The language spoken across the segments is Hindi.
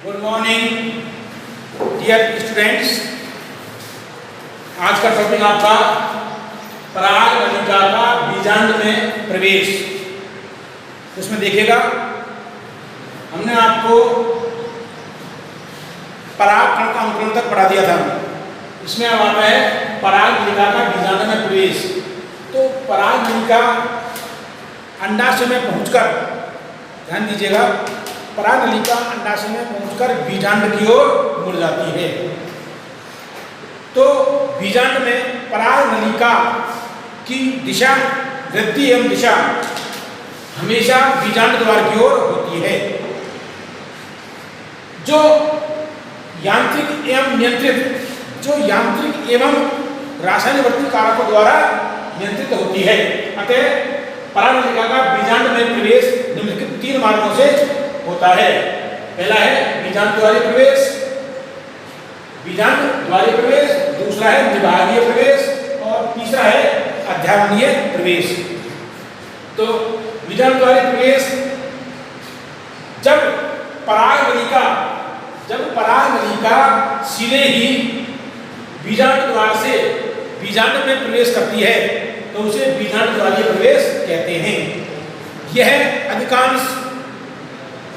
Good morning dear students. आज का टॉपिक आपका पराग नलिका का बीजांड में प्रवेश। उसमें देखिएगा हमने आपको पराग कण का अंकुरण तक पढ़ा दिया था। इसमें अब आता है पराग नलिका का बीजांड में प्रवेश। तो पराग नलिका अंडाशय में पहुंचकर, ध्यान दीजिएगा, पराग नलिका अंडाशय में पहुंचकर बीजांड की ओर मुड़ जाती है। तो बीजांड में पराग नलिका की दिशा, वृद्धि एवं दिशा हमेशा बीजांड द्वार की ओर होती है। जो यांत्रिक एवं नियंत्रित, जो यांत्रिक एवं रासायनिक कारकों द्वारा नियंत्रित होती है। अतः पराग नलिका का बीजांड में प्रवेश निम्नलिखित 3 मार्गों से होता है। पहला है बीजांड द्वारी प्रवेश, बीजांड द्वारी प्रवेश, दूसरा है विभागीय प्रवेश और तीसरा है अध्यावनीय प्रवेश। तो बीजांड द्वारी प्रवेश जब पराग नलिका सीधे ही बीजांड द्वार से बीजांड में प्रवेश करती है तो उसे बीजांड द्वारी प्रवेश कहते हैं। यह अधिकांश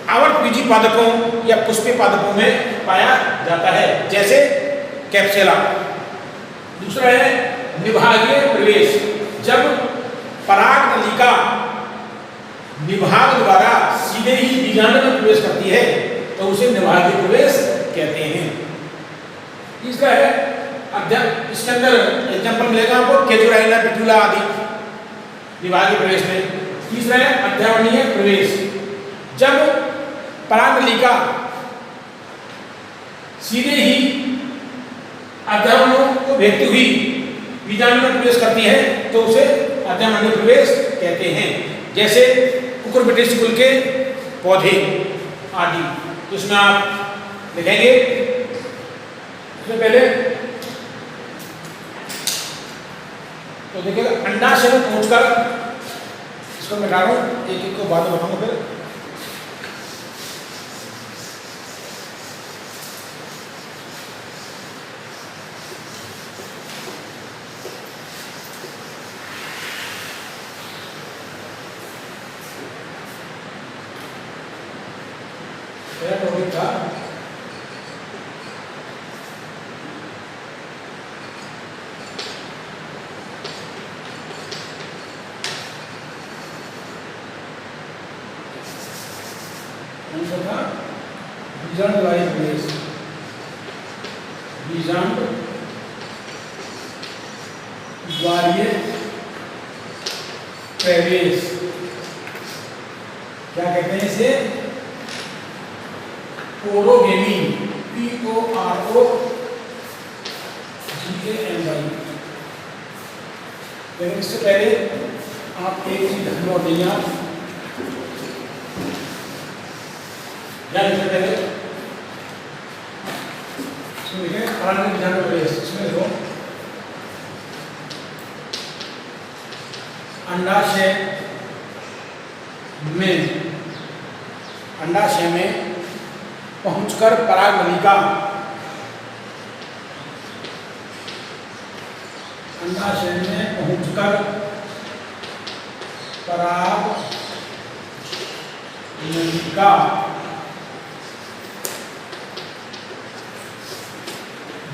आवर्तबीजी पादपों या पुष्पीय पादपों में पाया जाता है, जैसे कैप्सुला। दूसरा है निभागीय प्रवेश। जब पराग नलिका निभाग द्वारा सीधे ही बीजांड में प्रवेश करती है तो उसे निभागीय प्रवेश कहते हैं। तीसरा है इसके अंदर एग्जाम्पल मिलेगा आपको, केजुराइना, पिटूला आदि निभागीय प्रवेश में। तीसरा है अध्यावनीय प्रवेश। जब पराग नलिका सीधे ही अध्यावनों को भेजती हुई बीजांड में प्रवेश करती है तो उसे अध्यावनीय प्रवेश कहते हैं, जैसे कुकुरबिटेसी कुल के पौधे आदि। तो इसमें आप देखेंगे, इसमें पहले तो देखिएगा अंडाशय में पहुंचकर, इसको मैं मिटा रहा हूं, एक एक को बाद में बताऊंगा। फिर टॉपिक था बीजांड द्वारी प्रवेश। बीजांड द्वारीय प्रवेश क्या कहते हैं इसे? Porogamy, POROGAMY। लेकिन इससे पहले आप एक चीज नोट लीजिए, आप क्या लिखते पहले इसमें लिखे पराग बीजांड प्रवेश। इसमें देखो अंडाशय में पहुंचकर पराग नलिका अंडाशय में पहुंचकर पराग नलिका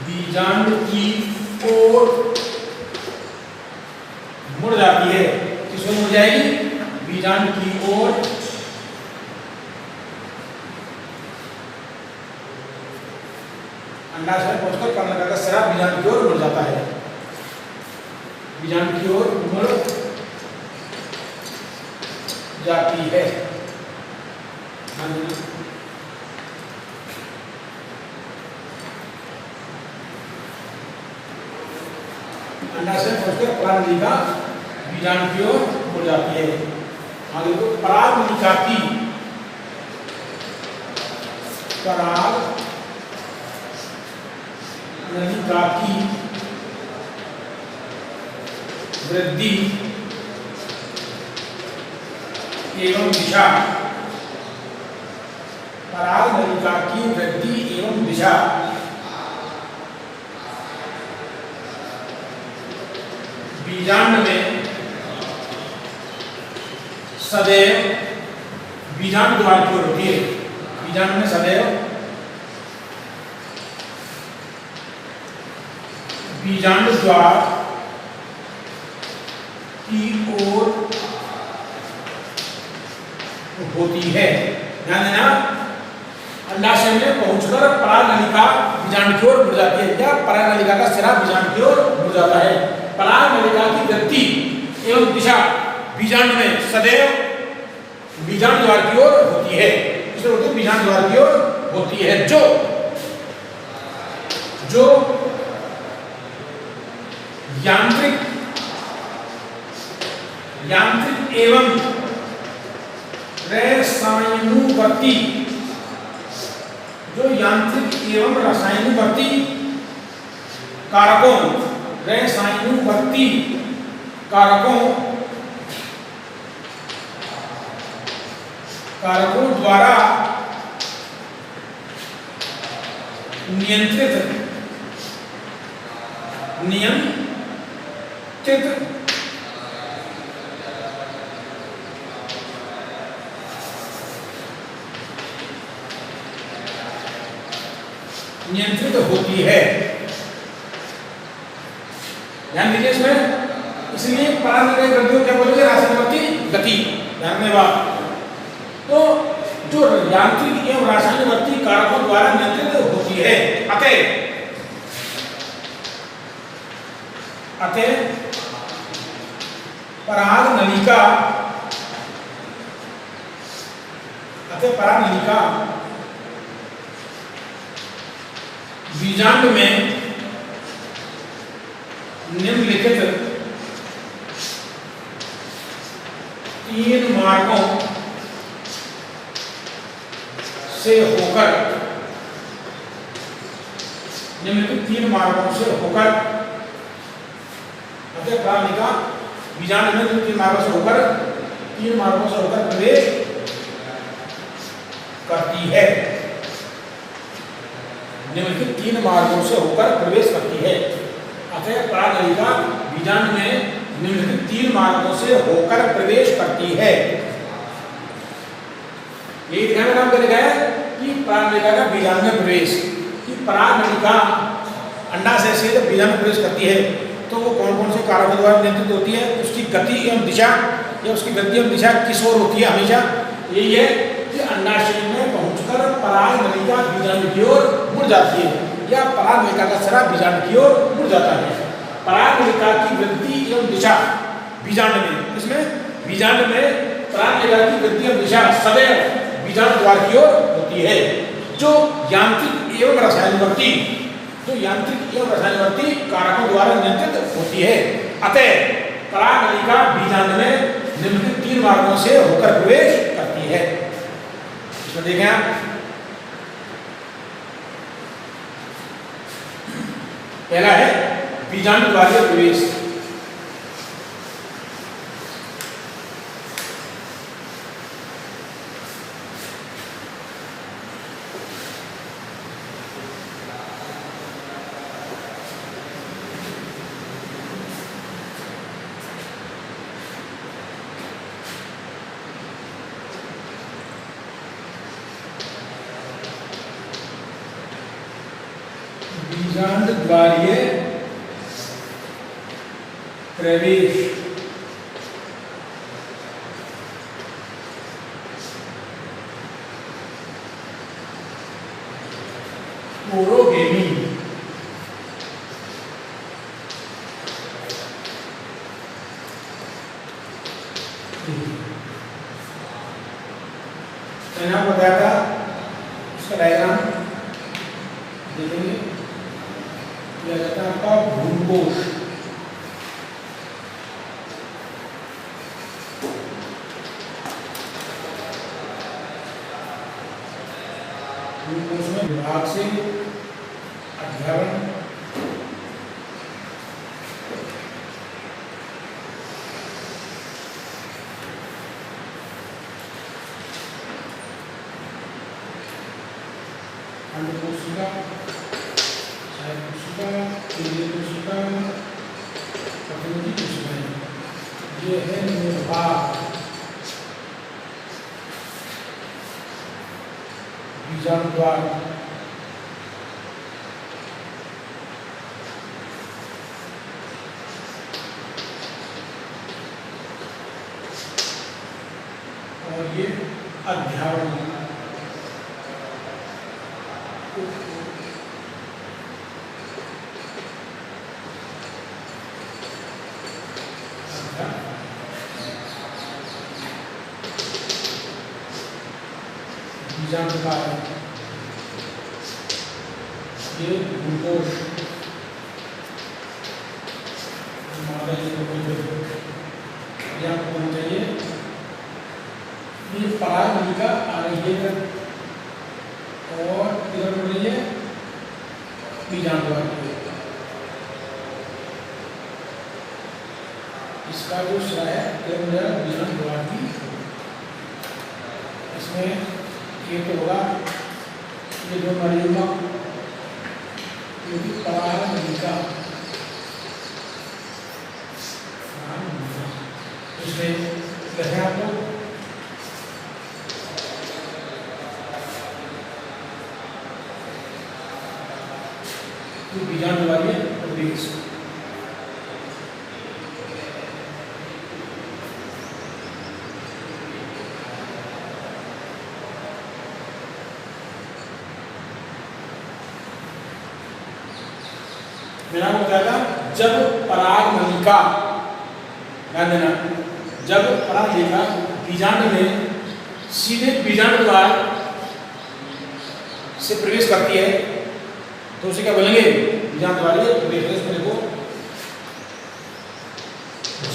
बीजांड की ओर मुड़ जाती है। किसमें मुड़ जाएगी? बीजांड की ओर। अंडाशय में पहुंचकर पराग नलिका का सिरा बीजांड की ओर मुड़ जाता है, बीजांड की ओर मुड़ जाती है। अंडाशय में पहुंचकर पराग नलिका बीजांड की ओर मुड़ जाती है। आगे तो पराग नलिका की वृद्धि एवं दिशा पराग नलिका की वृद्धि एवं दिशा बीजांड में सदैव बीजांड द्वार की ओर होती है। बीजांड में सदैव बीजांड द्वार की ओर होती है। ध्यान देना, अंडाशय में पहुंचकर पराग नलिका बीजांड की ओर मुड़ जाती है, या पराग नलिका का सिरा बीजांड की ओर मुड़ जाता है। पराग नलिका की गति एवं दिशा बीजांड में सदैव बीजांड द्वार की ओर होती है। इसे बोलते हैं बीजांड द्वार की ओर होती है, जो यांत्रिक एवं रसायनुवर्ती, जो यांत्रिक एवं रसायनुवर्ती कारकों, रसायनुवर्ती कारकों द्वारा नियंत्रित होती है। ध्यान दीजिए इसमें, इसलिए पराग नलिका ग्रंथियों क्या बोलेंगे, रासायनिक गति। ध्यान में बात, तो जो यांत्रिक एवं रासायनिक कारकों द्वारा नियंत्रित होती है। अतः पराग नलिका बीजांड में निम्नलिखित 3 मार्गों से होकर पराग नलिका बीजांड में 3 मार्गों से होकर प्रवेश करती है। निम्नलिखित 3 मार्गों से होकर प्रवेश करती है। अतः पराग नलिका बीजांड में निम्नलिखित 3 मार्गों से होकर प्रवेश करती है। यही ध्यान में आपको लिखा है कि पराग नलिका का बीजांड में प्रवेश, कि पराग नलिका अंडाशय से जब बीजांड में प्रवेश करती है तो वो कौन कौन से कारकों द्वारा नियंत्रित होती है, उसकी गति एवं दिशा, या उसकी गति एवं दिशा किस ओर होती है हमेशा। यही है कि अंडाशय में पहुंचकर पराग नलिका बीजांड की ओर मुड़ जाती है, या पराग नलिका का सिरा बीजांड की ओर मुड़ जाता है। पराग नलिका की वृद्धि एवं दिशा बीजांड में, इसमें बीजांड में पराग नलिका की वृद्धि एवं दिशा सदैव बीजांड द्वार की ओर होती है, जो यांत्रिक एवं रसायनवर्ती कारकों द्वारा नियंत्रित होती है। अतः पराग नलिका बीजांड में निम्नलिखित 3 मार्गों से होकर प्रवेश करती है। इसमें देखें आप, पहला है बीजांड द्वारीय प्रवेश। बीजांड द्वारीय प्रवेश ओरोगेमी मैंने आपको बताया था, उसका डायग्राम देखेंगे। यह रहता है आपका भ्रूणकोश। भ्रूणकोश में विभाग से अध्ययन अंड कोशिका, सहायक कोशिका, केंद्रीय कोशिका, प्रतिनिधि कोशिकाएं। ये है निर्वात बीजाणु द्वार। और ये अध्यावरण बीजाणु का ये ग्लूकोज आपको होना चाहिए। ये परागनलिका आ रही है इधर और इधर बढ़ रही है बीजाणु द्वार। इसका जो सिरा है बीजाणु द्वार की, इसमें ये तो होगा ये जो नाड़ियों क्योंकि परागनलिका इसमें लिखे आपको बीजाणु वाली प्रवेश। मेरा वो क्या था, जब परागनलिका ध्यान देना, जब परागनलिका बीजाणु में सीधे बीजाणु द्वार से प्रवेश करती है तो उसे क्या बोलेंगे, बीजाणु द्वार। ये प्रवेश में देखो,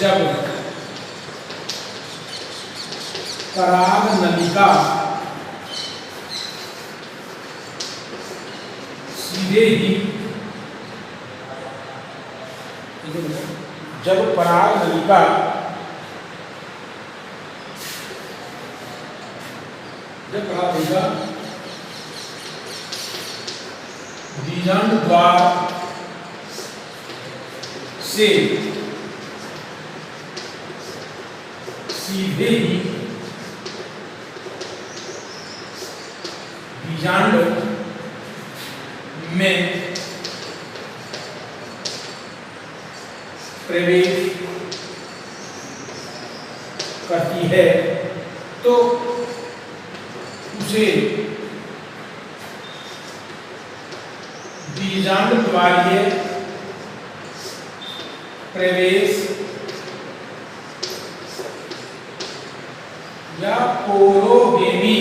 जब परागनलिका सीधे ही, जब परागनलिका बीजाणु द्वार से सीधे ही बीजांड में प्रवेश करती है तो उसे बीजांड द्वारीय प्रवेश या पोरोगेमी,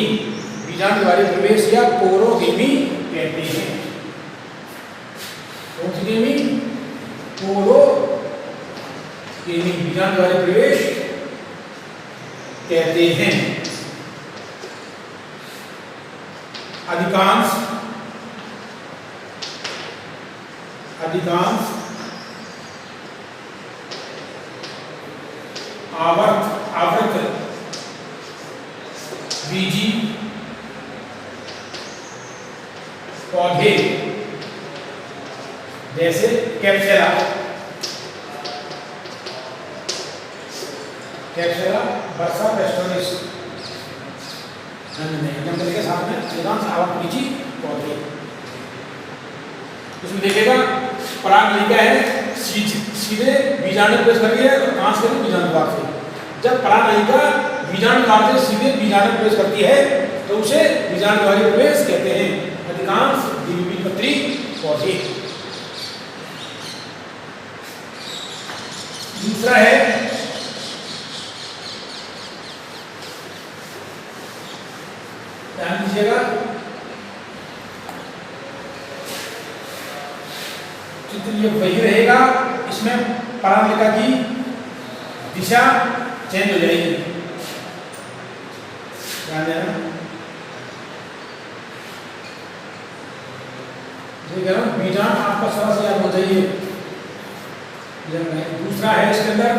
बीजांड द्वारीय प्रवेश या पोरोगेमी कहते हैं। पोरोगेमी, पोरोगेमी बीजांड द्वारीय प्रवेश कहते हैं। अधिकांश आवर्त बीजी पौधे जैसे कैप्सुला वर्सा पेस्टोरिस के साथ में अधिकांश आवर्त बीजी पौधे। उसमें देखिएगा परागनलिका है सीधे बीजाणु प्रवेश कर रही है और कहां से बीजाणु द्वार से। जब परागनलिका बीजाणु द्वार से सीधे बीजाणु प्रवेश करती है तो उसे बीजाणु द्वारीय प्रवेश कहते हैं। अधिकांश द्विबीजपत्री पौधे। दूसरा है ध्यान दीजिएगा, चित्र ये वही रहेगा, इसमें परागनलिका की दिशा चेंज हो जाएगी। ध्यान देना, बीजाणु आपका सरस याद हो जाइए। दूसरा है इसके अंदर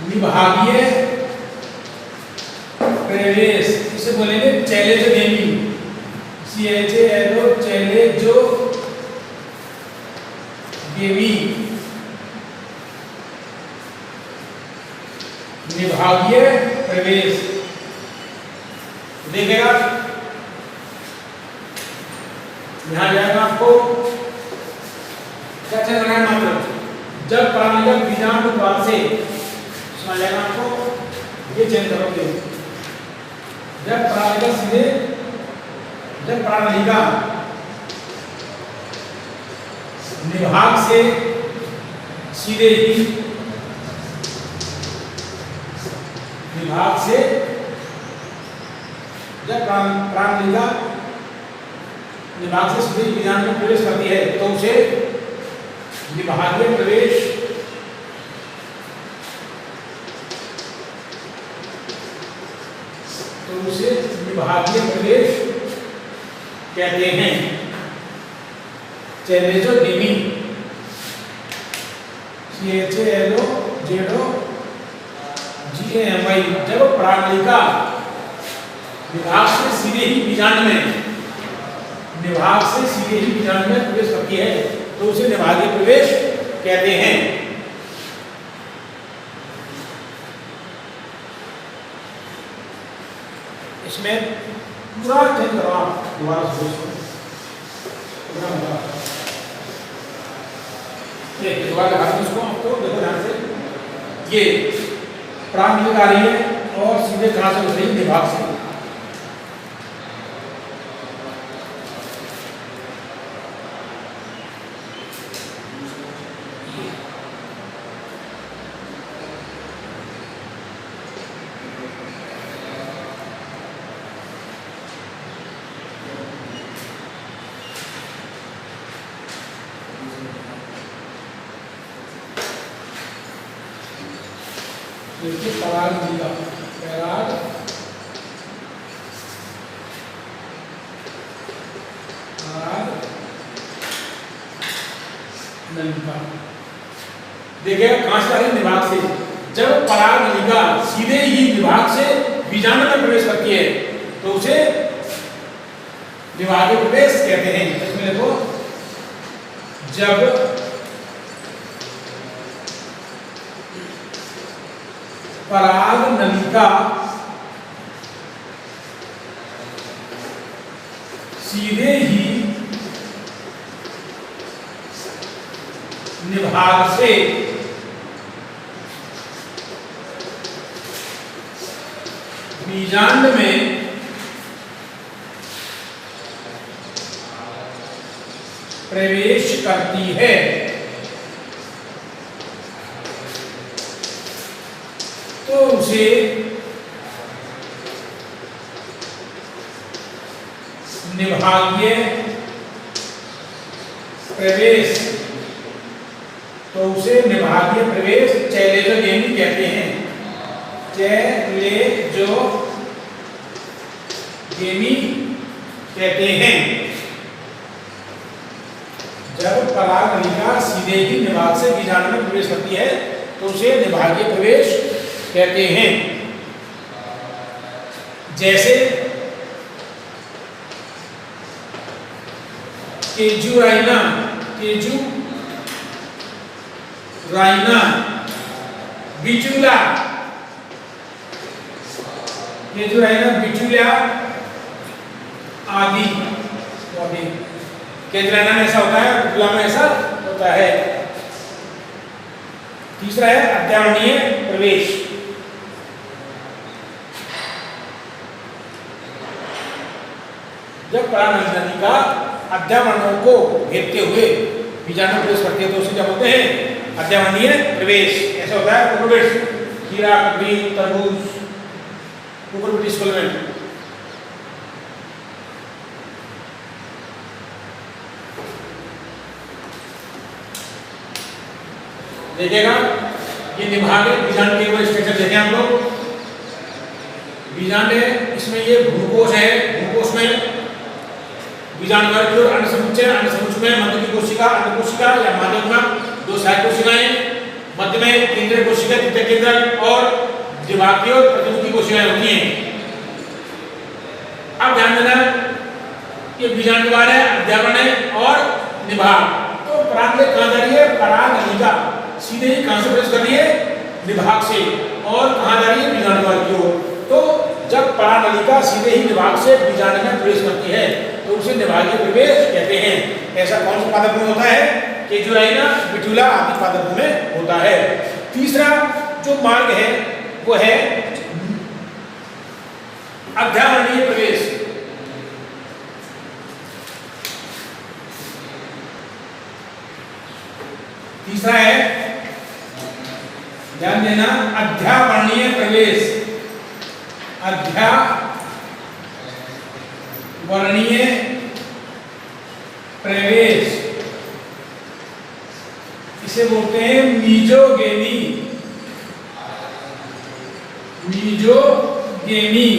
विभागीय प्रवेश, इसे बोलेंगे चैलेंजोगेमी, CHALO चैलेंजोगेमी, विभागीय प्रवेश। देखिएगा यहां जाएगा आपको क्या चल रहा है, मात्र जब प्राणिगत बीजांड द्वार से, समझ जाएगा आपको, ये चेंज करोगे, जब प्राणिका सीधे, जब प्राणिका निभाग से सीधे ही, विभाग से जब प्राणिका निभाग से सीधे बीजांड में प्रवेश करती है तो उसे विभागीय प्रवेश, तो उसे विभागीय प्रवेश कहते हैं। चैलेंजोगेमी, CHALOGAMI, जब प्राणिका विभाग से सीधे ही बीजांड में, निभाग से सीधे ही बीजांड में प्रवेश करती है तो उसे निभागीय प्रवेश कहते हैं। इसमें पूरा चेंज करो आप दोबारा से, ये दोबारा लगा दो इसको, आपको देखो ध्यान से, ये प्राणिका आ रही है और सीधे कहां से उठ रही है, निभाग से। देखिए पराग नलिका, पराग नलिका, देखिए कहां से आ रही, निभाग से। जब पराग नलिका सीधे ही निभाग से बीजांड में प्रवेश करती है तो उसे विभागीय प्रवेश कहते हैं। इसमें देखो, जब पराग नलिका सीधे ही निभाग से बीजांड में प्रवेश करती है तो उसे निभागीय प्रवेश, तो उसे निभागीय प्रवेश चैलेंजोगेमी कहते हैं। चैलेंजोगेमी कहते हैं। जब पराग नलिका सीधे ही निभाग से बीजांड में प्रवेश करती है तो उसे निभागीय प्रवेश कहते हैं। जैसे केजुराइना, बिचूला, बिचूला आदि। केजुराइना में ऐसा होता है, बिचूला में ऐसा होता है। तीसरा है अध्यावरणीय प्रवेश। जब पराग नलिका अध्यावरणों को भेदते हुए बीजांड में प्रवेश करती है तो उसे क्या बोलते हैं, अध्यावरणीय प्रवेश। ऐसा होता है कोकोनट, खीरा, ककड़ी, तरबूज, कुकुरबिटेस कोलमेंट। देखिएगा ये निभागीय बीजांड के स्ट्रक्चर देखें हम लोग। बीजांड है, इसमें ये भ्रूकोश है, भ्रूकोश में बीजांड वर्ग की ओर अंडसमुच्चय, अंडसमुच्चय में मध्य की कोशिका, अंडकोशिका या माध्यम में दो सहायक कोशिकाएं, मध्य में केंद्रीय कोशिका, द्वितीयक केंद्रक और द्विभागीय और प्रतिमुखी कोशिकाएं होती हैं। अब ध्यान देना, ये बीजांड द्वार है, अध्यावरण है और निभाग। तो पराग में कहां जा रही है? पराग नलिका सीधे ही कहां से प्रवेश कर रही है? निभाग से। और कहां जा रही है? बीजांड द्वार की ओर। तो जब पराग नलिका सीधे ही निभाग से बीजांड में प्रवेश करती है तो उसे निभागीय प्रवेश कहते हैं। ऐसा कौन सा पादप में होता है? केजुलाइना, बिट्यूला आदि पादपों में होता है। तीसरा जो मार्ग है वो है अध्यावरणीय प्रवेश। तीसरा है, ध्यान देना, अध्यावरणीय प्रवेश। अध्यावरणीय प्रवेश इसे बोलते हैं मीजोगेमी। मीजोगेमी,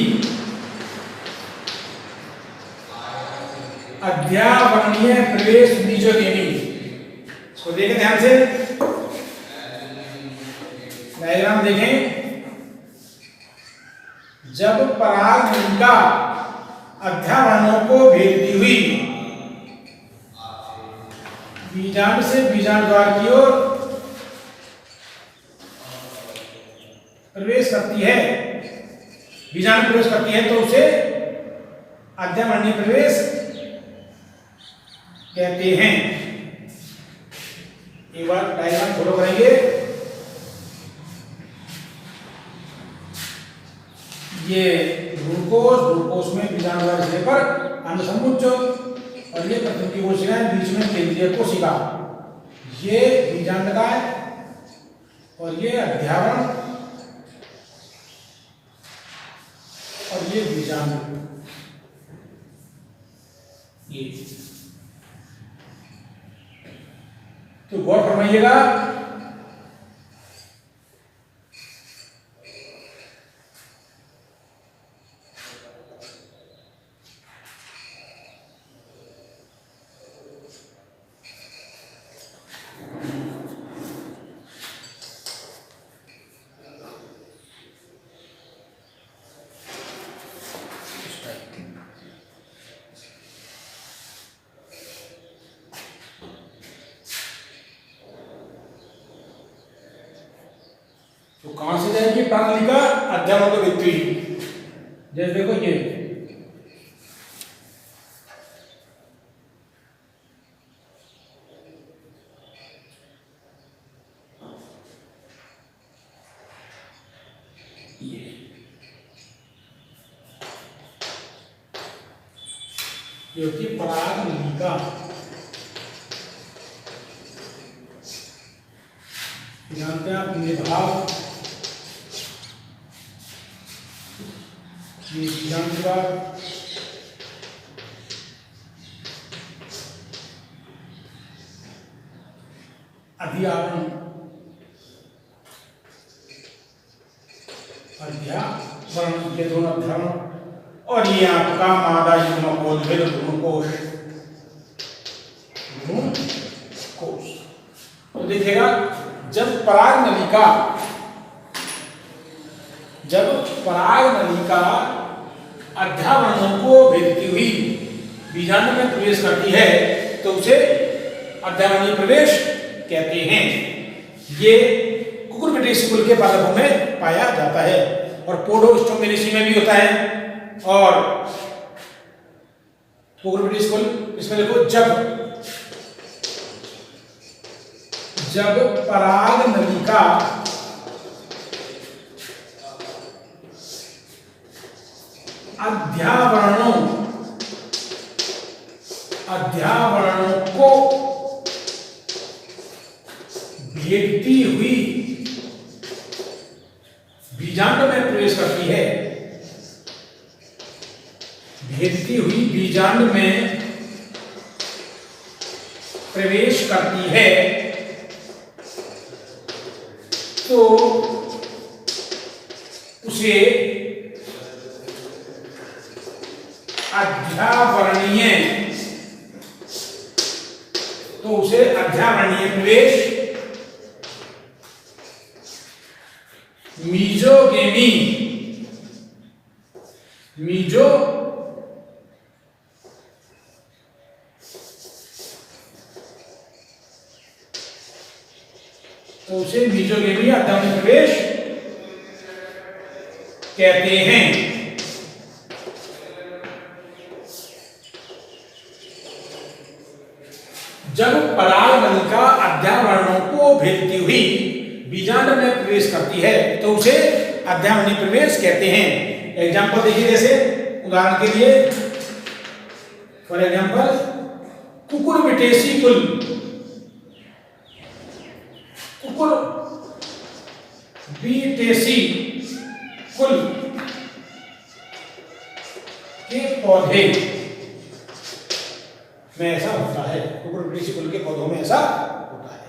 अध्यावरणीय प्रवेश मीजोगेमी। इसको देखें ध्यान से, डायग्राम देखें। जब पराग नलिका अध्यावरणों को भेदती हुई बीजांड से बीजांड द्वार की ओर प्रवेश करती है, बीजांड प्रवेश करती है, तो उसे अध्यावरणीय प्रवेश कहते हैं। एक बार डायग्राम फॉलो करेंगे। ये ग्लूकोज में बीजांड द्वार से लेकर अन्नसमुच्च और ये प्रतिमुखी कोशिकाएं, बीच में केंद्रीय कोशिका। ये बीजांडकाय और ये अध्यावरण और ये बीजांड। ये तो गौर फरमाइएगा, तो कहां से जाएगी पराग नलिका? अध्यावरण को भेदती हुई। जैसे देखो ये होती है पराग नलिका। जानते हैं आप निभाग, ये बीजांड द्वार, अध्यावरण, अध्यावरण के दोनों अध्यावरण, और ये आपका मादा युग्मकोश, ग्लूकोज। तो देखिएगा, जब पराग नलिका अध्यावरणों को भेदती हुई बीजांड में प्रवेश करती है तो उसे अध्यावरणीय प्रवेश कहते हैं। ये कुकुरबिटेसी कुल के पादपों में पाया जाता है और पोडोस्टोमेनेसी में भी होता है। और कुकुरबिटेसी कुल, इसमें देखो, जब पराग नलिका अध्यावरणों को भेदती हुई बीजांड में प्रवेश करती है, भेदती हुई बीजांड में प्रवेश करती है, तो उसे अध्यावरणीय प्रवेश मीजोगेमी, मीजो तो उसे मीजोगेमी अध्ययन में प्रवेश कहते हैं। जब पराग नलिका अध्यावरणों को भेदती हुई बीजांड में प्रवेश करती है तो उसे अध्यावरणीय प्रवेश कहते हैं। एग्जाम्पल देखिए, जैसे उदाहरण के लिए फॉर एग्जाम्पल कुकुर बिटेसी कुल, कुकुर बिटेसी कुल के पौधे में ऐसा होता है, कुकुर बिटेसी कुल के पौधों में ऐसा होता है।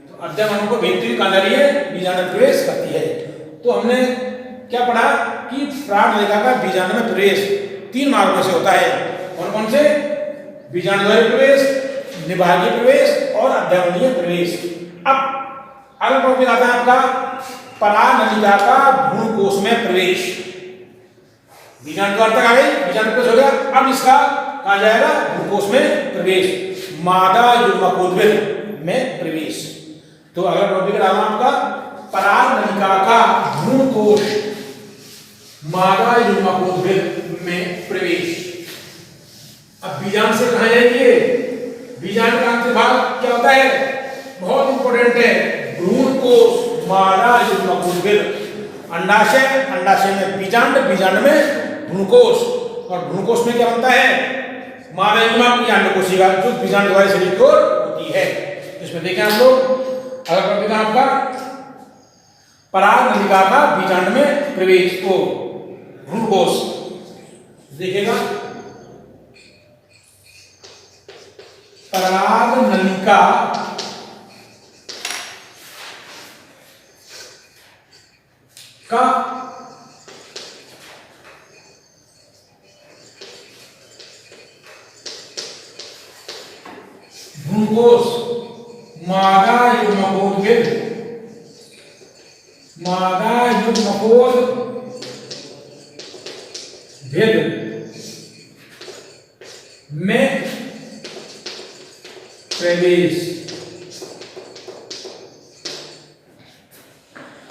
तो अध्ययन को भेदती हुई कहां जा रही है? बीजांड में प्रवेश करती है। तो हमने क्या पढ़ा कि पराग नलिका का बीजांड में प्रवेश 3 मार्गों से होता है। कौन कौन से? बीजांडद्वारी प्रवेश, निभागीय प्रवेश और अध्यावरणीय प्रवेश। अब अगला टॉपिक आता है आपका पराग नलिका का भ्रूणकोश में प्रवेश। बीजांड द्वार तक आ गई, बीजांड प्रवेश हो गया। अब इसका कहा जाएगा? भ्रूणकोश में प्रवेश, मादा युग्मकोद्भिद में प्रवेश। तो अगला टॉपिक डालना आपका पराग नलिका का भ्रूणकोश, मादा युग्मकोद्भिद में प्रवेश। अब बीजांड से कहा जाएगी, बीजांड का अंतिम भाग क्या होता है? बहुत इंपॉर्टेंट है, भ्रूणकोश, मादा युग्मकोद्भिद। अंडाशय, अंडाशय में बीजांड, बीजांड में भ्रूणकोश, और भ्रूणकोश में क्या बनता है? मादा युग्मक या अंडकोशिका जो बीजांड द्वारा शरीर की ओर होती है। इसमें देखें आप लोग, अगला टॉपिक आपका पराग नलिका का बीजांड में प्रवेश को भ्रूणकोश देखिएगा। पराग नलिका का भ्रूणकोश, मादा युग्मकोद्भिद, मादा युग्मकोद्भिद में प्रवेश।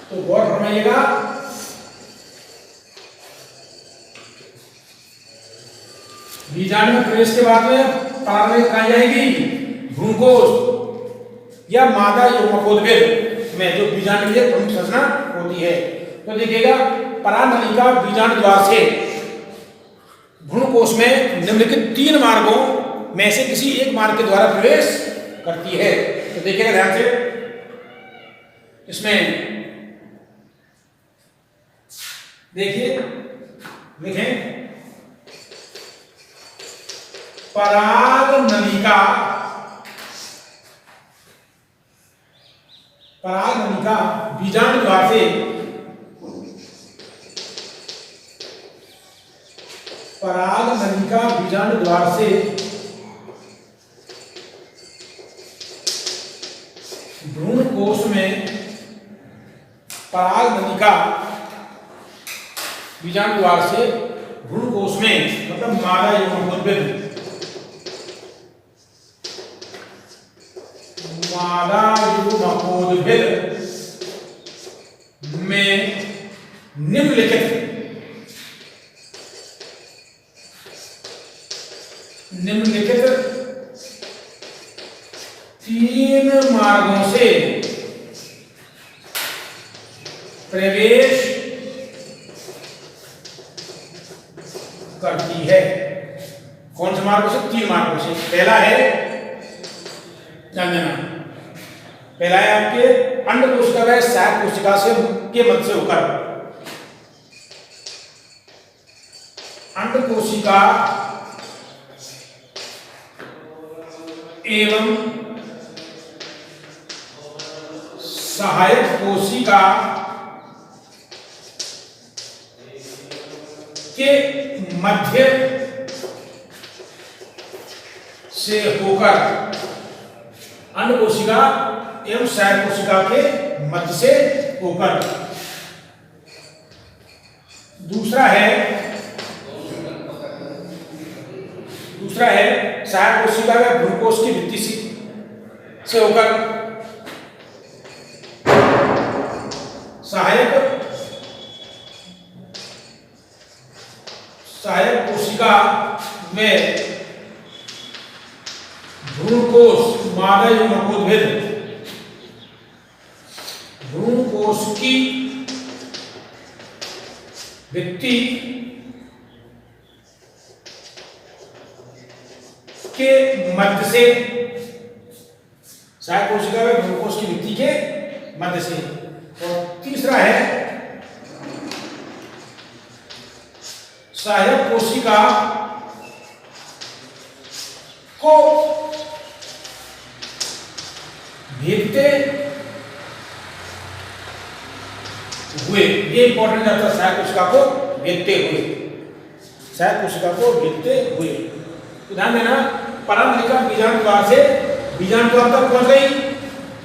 तो गौर फरमाइएगा, बीजांड में प्रवेश के बाद में पराग नलिका कहाँ जाएगी? भ्रूणकोश या मादा युग्मकोद्भिद में, जो बीजांड के लिए प्रमुख संरचना होती है। तो देखिएगा, पराग नलिका बीजांड द्वार से भ्रूणकोश में निम्नलिखित 3 मार्गों में से किसी एक मार्ग के द्वारा प्रवेश करती है। तो देखिएगा ध्यान से, इसमें देखिए, लिखें पराग नलिका, पराग नलिका बीजांड द्वार से, पराग नलिका बीजांड द्वार से भ्रूणकोश में, पराग नलिका बीजांड द्वार से भ्रूणकोश में, मतलब मादा युग्मकोद्भिद, मादा युग्मकोद्भिद में निम्नलिखित निम्नलिखित 3 मार्गों से प्रवेश करती है। कौन से मार्गों से? 3 मार्गों से। पहला है, ध्यान देना, पहला है आपके अंड कोशिका व सहायक कोशिका से के मध्य से होकर, अंड कोशिका एवं सहायक कोशिका के मध्य से होकर अंड कोशिका एवं सहायक कोशिका के मध्य से होकर। दूसरा है सहायक कोशिका या भ्रूणकोश की भित्ति से होकर। सहायक कोशिका में भ्रूणकोश मादा या मकोद्भिद भ्रूणकोश की भित्ति के मध्य से, सहायक कोशिका में भ्रूणकोश की भित्ति के मध्य से। और तीसरा है सहायक कोशिका को भेदते हुए, ये इंपॉर्टेंट आता है, सहायक कोशिका को भेदते हुए, सहायक कोशिका को भेदते हुए। ध्यान देना, परागलिका बीजांड द्वार से बीजांड द्वार तक पहुंच गई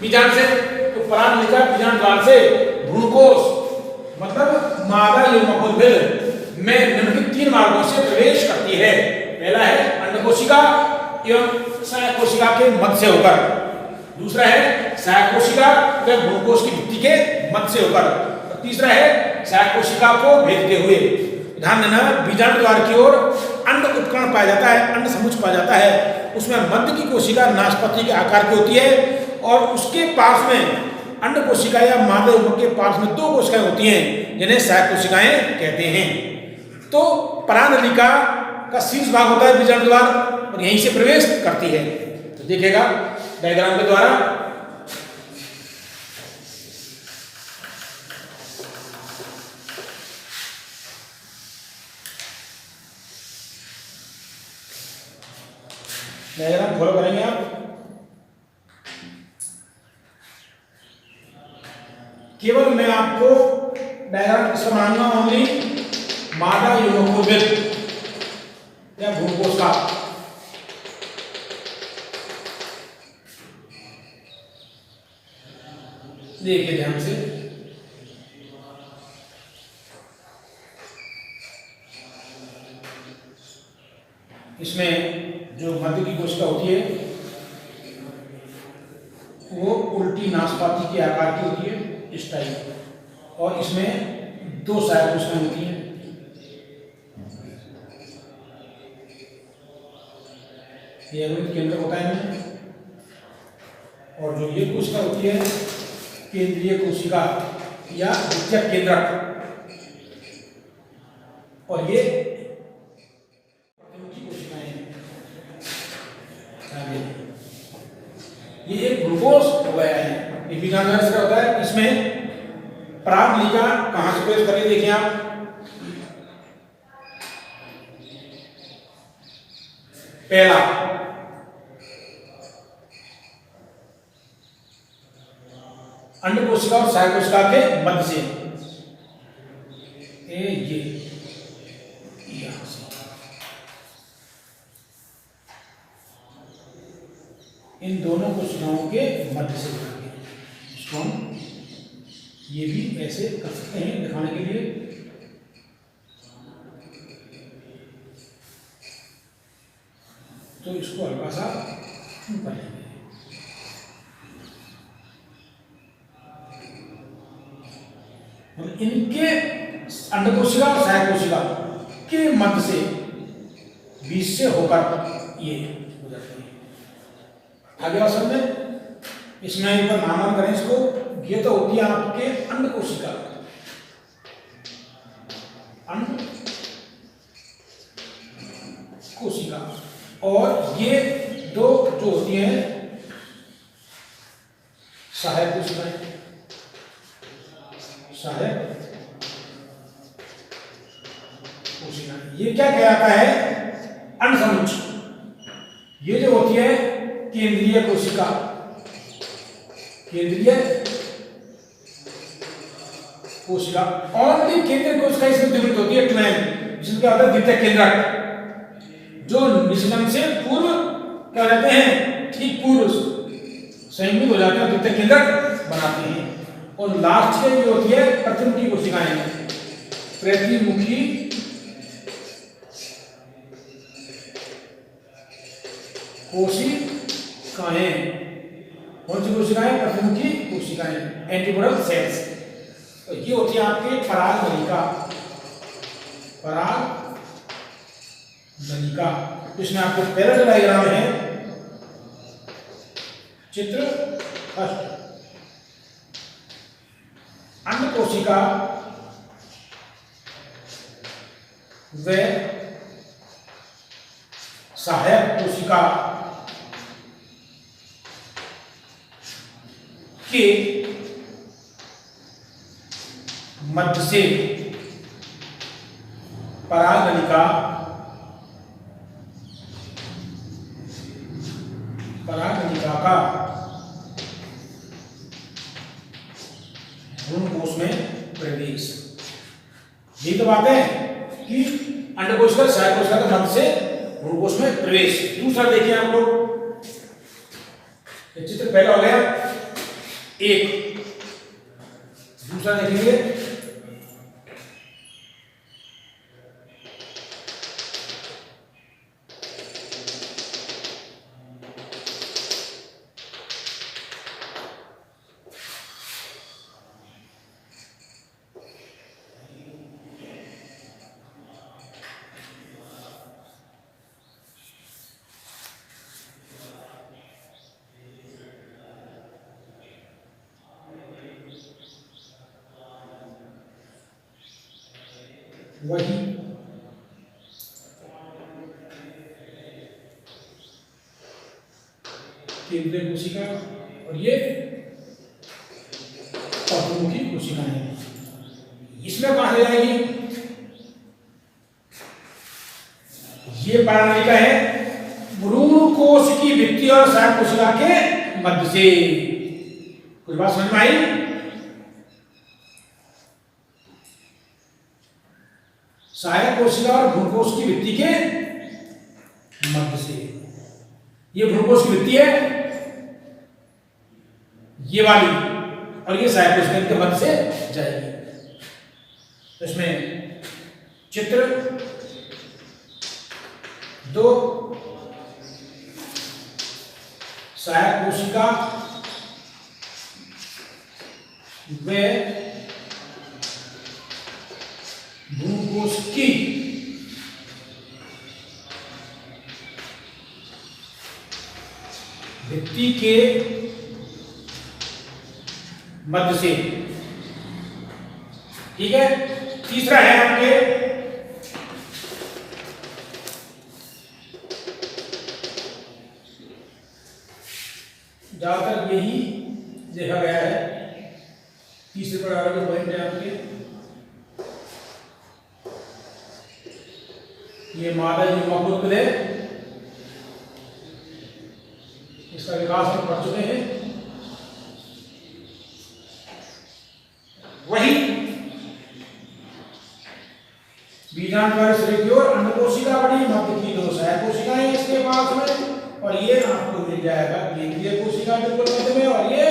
बीजांड से, तो परागलिका बीजांड द्वार से भ्रूणकोश मतलब मादा युग्मकोद्भिद में निम्नलिखित 3 मार्गों से प्रवेश करती है। पहला है अंडकोशिका एवं सहायक कोशिका के मध्य से होकर। दूसरा है सहायक कोशिका व भ्रूणकोश की भित्ति के मध्य से होकर। और तीसरा है सहायक कोशिका को भेदते हुए। ध्यान देना, बीजांड द्वार की ओर अंड उपकरण पाया जाता है, अंड समुच्चय पाया जाता है। उसमें मध्य की कोशिका नाशपाती के आकार की होती है और उसके पास में अंड कोशिका या मादा युग्मक के पास में 2 कोशिकाएं होती हैं जिन्हें सहायक कोशिकाएं कहते हैं। तो परागलिका का शीर्ष भाग होता है बीजांड द्वार और यहीं से प्रवेश करती है। तो देखिएगा डायग्राम के द्वारा, डायग्राम फॉलो करेंगे आप। केवल मैं आपको डायग्राम किसका बनाऊंगा, ओनली मादा युग्मकोद्भिद या भ्रूणकोश का। देखिए ध्यान से, इसमें जो मध्य की कोशिका होती है वो उल्टी नाशपाती के आकार की होती है, इस टाइप, और इसमें 2 सहायक कोशिकाएं होती हैं। ये केंद्र होता है इनमें, और जो ये कोशिका होती है केंद्रीय कोशिका या द्वितीयक केंद्रक, और ये कोशिकाएं हैं। ये एक ग्लूकोज हो गया है। ये बीजांड द्वार से होता है। इसमें परागलिका कहां से प्रवेश करेगी, देखिए आप, पहला अंड कोशिका और सहायक कोशिका के मध्य से, ये यहां से इन दोनों कोशिकाओं के मध्य से करेंगे। इसको हम ये भी ऐसे कर सकते हैं दिखाने के लिए। तो इसको हल्का सा ऊपर लेंगे। इनके अंड कोशिका और सहायक कोशिका के मध्य से बीच से होकर ये हो जाते हैं। आगे बात समझ में, इसमें एक बार नामकरण करें इसको। ये तो होती है आपके अंड कोशिका, अंड कोशिका, और ये 2 जो होती हैं सहायक कोशिकाएं, सहायक कोशिका। ये क्या कहलाता है, अंड समुच्चय। ये जो होती है केंद्रीय कोशिका, केंद्रीय कोशिका, ओनली केंद्रीय कोशिका इसमें द्वितीयक होती है, ट्वेन, जिसमें क्या होता है द्वितीयक केंद्रक, जो निषेचन से पूर्व क्या रहते हैं, ठीक पूर्व संयुग्मित हो जाते हैं, द्वितीयक केंद्रक बनाते हैं। और लास्ट में जो होती है प्रतिमुखी कोशिकाएं, प्रतिमुखी कोशिकाएं, कौन सी कोशिकाएं? प्रतिमुखी कोशिकाएं, एंटीपोडल सेल्स। तो ये होती है आपके पराग नलिका, पराग नलिका। इसमें आपको पहला डायग्राम है चित्र फर्स्ट, अन्य कोशिका व सहायक कोशिका के मध्य से पराग नलिका, पराग नलिका का भ्रूणकोश में प्रवेश। ये तो बात है कि अंडकोशिका सहायक कोशिका के मध्य से भ्रूणकोश में प्रवेश। दूसरा देखिए आप लोग, चित्र पहला हो गया एक, दूसरा देखेंगे वही केंद्रीय कोशिका और ये बहुमुखी कोशिका है। इसमें कहा जाएगी, ये पराग नलिका है भ्रूणकोश की भित्ति और सहायक कोशिका के मध्य से। कुछ बात समझ में आई? सहायक कोशिका और भ्रूणकोश की भित्ति के मध्य से, ये भ्रूणकोश की भित्ति है ये वाली, और ये सहायक कोशिका के मध्य से जाएगी। तो इसमें चित्र दो, सहायक कोशिका व भ्रूणकोश की भित्ति के मध्य से। ठीक है। तीसरा है आपके ज्यादातर यही देखा गया है, तीसरे प्रकार के पॉइंट है आपके, ये मादा युग्मक है, इसका विकास हम कर चुके हैं। वही बीजांड शरीर की ओर अंडकोशिका बड़ी, मध्य की दो सहायक कोशिकाएं इसके पास में, और ये आपको मिल जाएगा केंद्रीय कोशिका बिल्कुल मध्य में, और ये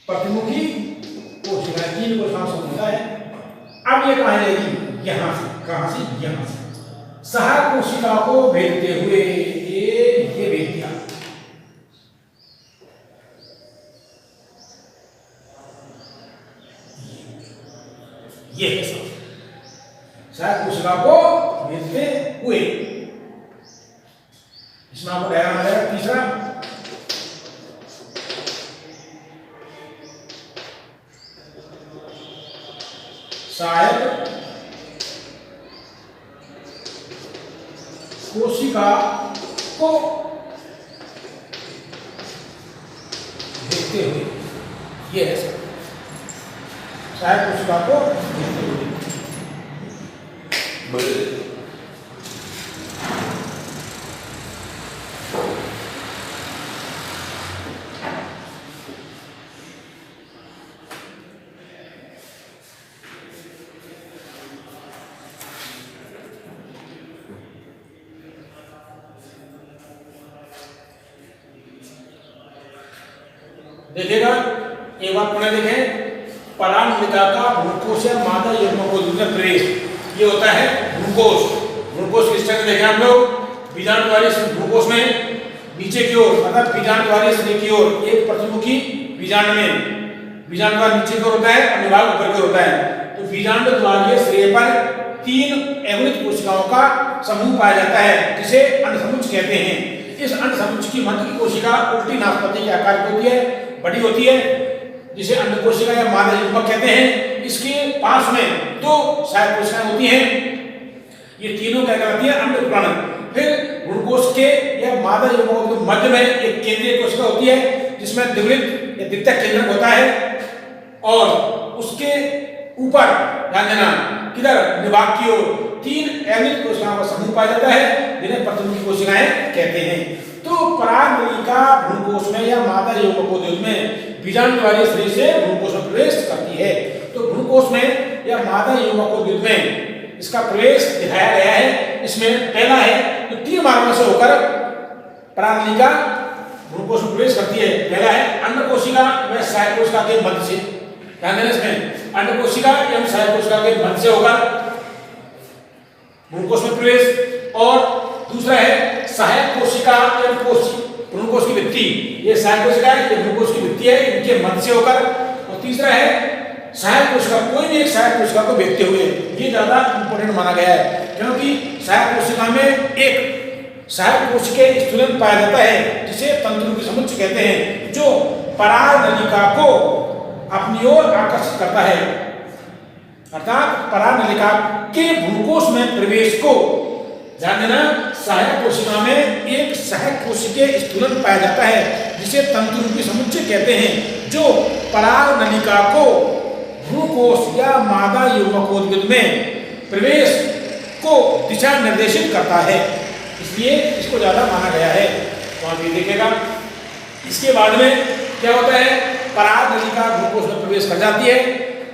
प्रतिमुखी कोशिका, तीन कोशिकाओं से मिलता है। अब ये कहां जाएगी? यहां से, कहां से? यहां से सहायक कोशिका को भेजते हुए ये भेज दिया, ये है सहायक कोशिका को भेजते हुए। इसमें आपको डायग्राम आ जाएगा तीसरा, सहायक कोशिका को देखते हुए, ये है सहायक कोशिका को देखते हुए। देखिएगा एक बार पुनः देखें, परागनलिका का भ्रूणकोश या मादा युग्मकोश में प्रवेश, ये होता है भ्रूणकोश। भ्रूणकोश की स्ट्रक्चर देखें हम लोग, बीजाणु द्वारी भ्रूणकोश में नीचे की ओर मतलब बीजाणु द्वारी सिरे की ओर एक प्रतिमुखी बीजांड में बीजाणु द्वार नीचे की ओर होता है और निभाग ऊपर की ओर होता है। तो बीजाणु द्वारीय सिरे पर 3 अवृत कोशिकाओं का समूह पाया जाता है जिसे अंडसमुच्च कहते हैं। इस अंडसमुच्च की मध्य की कोशिका उल्टी नासपति के आकार की होती है, बड़ी होती है, जिसे अंड कोशिका या मादा युग्मक कहते हैं। इसके पास में 2 सहायक कोशिकाएं होती हैं, ये तीनों क्या कहलाती है, अंडकोश। फिर भ्रूणकोश के या मादा युग्मक के मध्य में एक केंद्रीय कोशिका होती है जिसमें द्विवृत्त या द्वितीयक केंद्रक होता है और उसके ऊपर ध्यान देना किधर निभाग की ओर 3 अवृत कोशिकाओं का समूह पाया जाता है जिन्हें प्रतिमुखी कोशिकाएं कहते हैं। तो परागनलिका भ्रूणकोश में या मादा युग्मकोश में बीजाणु द्वारी सिरे से भ्रूणकोश में प्रवेश करती है। तो भ्रूणकोश में या मादा युग्मकोश में इसका प्रवेश दिखाया गया है। इसमें पहला है तो 3 मार्गों से होकर परागनलिका भ्रूणकोश में प्रवेश करती है। पहला है अंडकोशिका व सहायक कोशिका के मध्य से, ध्यान देना इसमें अंडकोशिका एवं सहायक कोशिका के मध्य से होकर भ्रूणकोश में प्रवेश। और दूसरा है सहायक कोशिका एवं भ्रूणकोश की भित्ति, ये सहायक कोशिका है, ये भ्रूणकोश की भित्ति है, इनके मध्य से होकर। और तीसरा है सहायक कोशिका, कोई भी एक सहायक कोशिका को देखते हुए, ये ज्यादा इंपॉर्टेंट माना गया है क्योंकि सहायक कोशिका में एक सहायक कोश के स्थूलन पाया जाता है जिसे तंतुरूपी समुच्चय कहते हैं, जो परागनलिका को अपनी ओर आकर्षित करता है। अर्थात परागनलिका के भ्रूणकोश में प्रवेश को, ध्यान देना, सहायक कोशिका में एक सहायक कोशिकीय स्थूलन पाया जाता है जिसे तंतुरूपी समुच्चय कहते हैं, जो परागनलिका को भ्रूणकोश या मादा युग्मकोश में प्रवेश को दिशा निर्देशित करता है, इसलिए इसको ज्यादा माना गया है। वहां भी देखेगा। इसके बाद में क्या होता है, परागनलिका भ्रूणकोश में प्रवेश कर जाती है।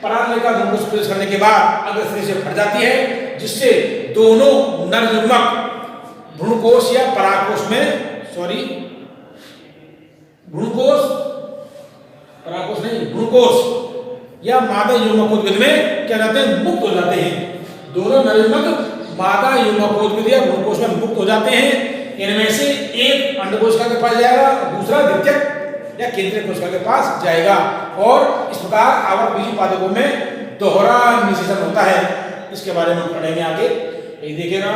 परागनलिका भ्रूणकोश में प्रवेश करने के बाद अग्र सिरे से फट जाती है जिससे दोनों नर युग्मक भ्रूणकोश या परागकोश में भ्रूणकोश या मादा युग्मकोश में क्या जाते हैं, मुक्त हो जाते हैं। दोनों नर युग्मक मादा युग्मकोश या भ्रूणकोश में मुक्त हो जाते हैं। इनमें से एक अंडकोशिका के पास जाएगा और दूसरा द्वितीयक या केंद्रीय कोशिका के पास जाएगा और इस प्रकार आवर्त बीजी पादपों में दोहरा निषेचन होता है। इसके बारे में हम पढ़ेंगे आगे, ये देखिएगा।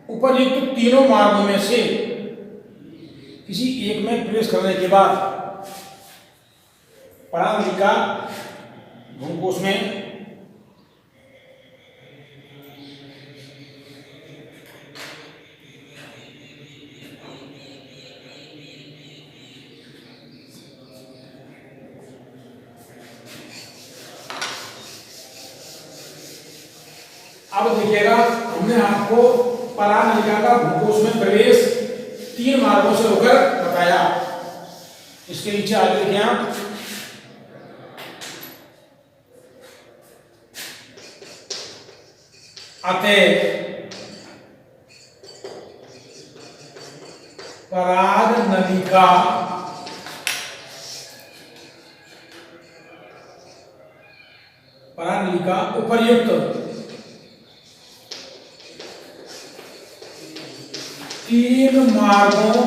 उपयुक्त तीनों मार्गों में से किसी एक में प्रवेश करने के बाद परागनलिका भ्रूणकोश में अब देखिएगा, हमने आपको परागनलिका का भ्रूणकोश में प्रवेश 3 मार्गों से होकर बताया। इसके नीचे आगे लिखे आप, अतः परागनलिका उपर्युक्त 3 मार्गों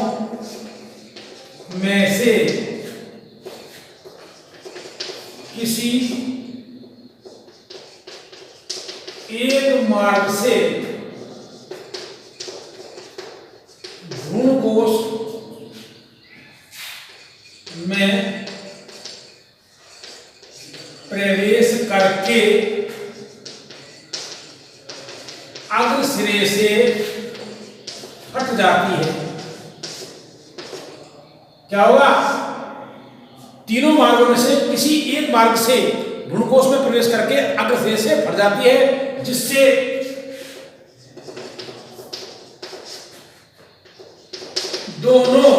में से किसी एक मार्ग से भ्रूणकोश में प्रवेश करके अग्र सिरे से फट जाती है। क्या होगा? तीनों मार्गों में से किसी एक मार्ग से भ्रूणकोश में प्रवेश करके अग्र सिरे से फट जाती है, जिससे दोनों